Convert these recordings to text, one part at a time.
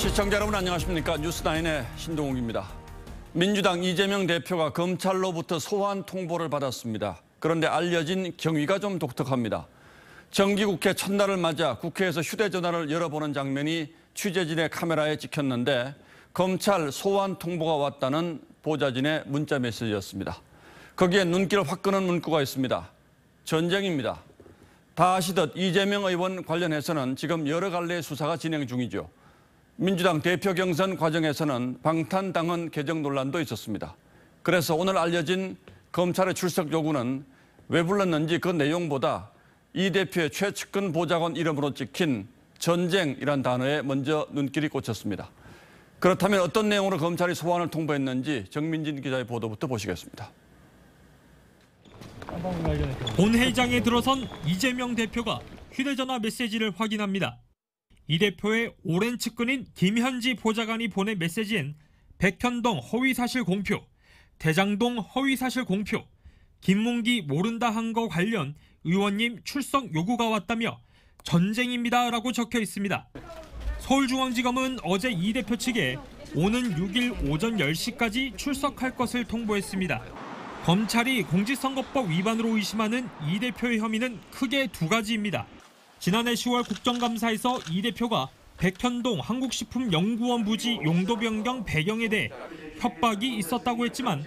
시청자 여러분 안녕하십니까. 뉴스나인의 신동욱입니다. 민주당 이재명 대표가 검찰로부터 소환 통보를 받았습니다. 그런데 알려진 경위가 좀 독특합니다. 정기국회 첫날을 맞아 국회에서 휴대전화를 열어보는 장면이 취재진의 카메라에 찍혔는데 검찰 소환 통보가 왔다는 보좌진의 문자 메시지였습니다. 거기에 눈길을 확 끄는 문구가 있습니다. 전쟁입니다. 다 아시듯 이재명 의원 관련해서는 지금 여러 갈래의 수사가 진행 중이죠. 민주당 대표 경선 과정에서는 방탄당헌 개정 논란도 있었습니다. 그래서 오늘 알려진 검찰의 출석 요구는 왜 불렀는지 그 내용보다 이 대표의 최측근 보좌관 이름으로 찍힌 전쟁이란 단어에 먼저 눈길이 꽂혔습니다. 그렇다면 어떤 내용으로 검찰이 소환을 통보했는지 정민진 기자의 보도부터 보시겠습니다. 본회의장에 들어선 이재명 대표가 휴대전화 메시지를 확인합니다. 이 대표의 오랜 측근인 김현지 보좌관이 보낸 메시지엔 백현동 허위사실 공표, 대장동 허위사실 공표, 김문기 모른다 한 거 관련 의원님 출석 요구가 왔다며 전쟁입니다라고 적혀 있습니다. 서울중앙지검은 어제 이 대표 측에 오는 6일 오전 10시까지 출석할 것을 통보했습니다. 검찰이 공직선거법 위반으로 의심하는 이 대표의 혐의는 크게 두 가지입니다. 지난해 10월 국정감사에서 이 대표가 백현동 한국식품연구원 부지 용도 변경 배경에 대해 협박이 있었다고 했지만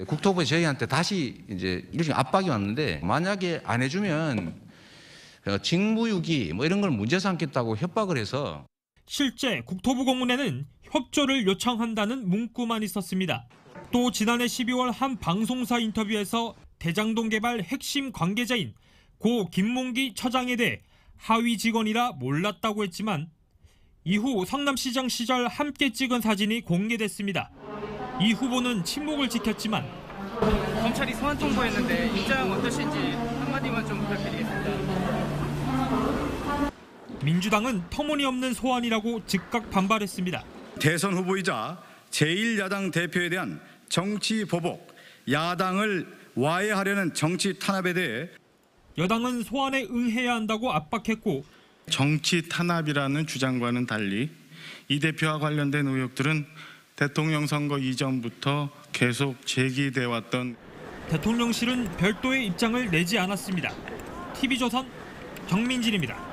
국토부에 저희한테 다시 이제 일종의 압박이 왔는데 만약에 안 해주면 직무유기 뭐 이런 걸 문제 삼겠다고 협박을 해서 실제 국토부 공문에는 협조를 요청한다는 문구만 있었습니다. 또 지난해 12월 한 방송사 인터뷰에서 대장동 개발 핵심 관계자인 고 김문기 처장에 대해 하위 직원이라 몰랐다고 했지만 이후 성남시장 시절 함께 찍은 사진이 공개됐습니다. 이 후보는 침묵을 지켰지만 검찰이 소환 통보했는데 입장 어떠신지 한마디만 좀 부탁드리겠습니다. 민주당은 터무니없는 소환이라고 즉각 반발했습니다. 대선 후보이자 제1야당 대표에 대한 정치 보복, 야당을 와해하려는 정치 탄압에 대해 여당은 소환에 응해야 한다고 압박했고 정치 탄압이라는 주장과는 달리 이 대표와 관련된 의혹들은 대통령 선거 이전부터 계속 제기돼 왔던 대통령실은 별도의 입장을 내지 않았습니다. TV조선 정민진입니다.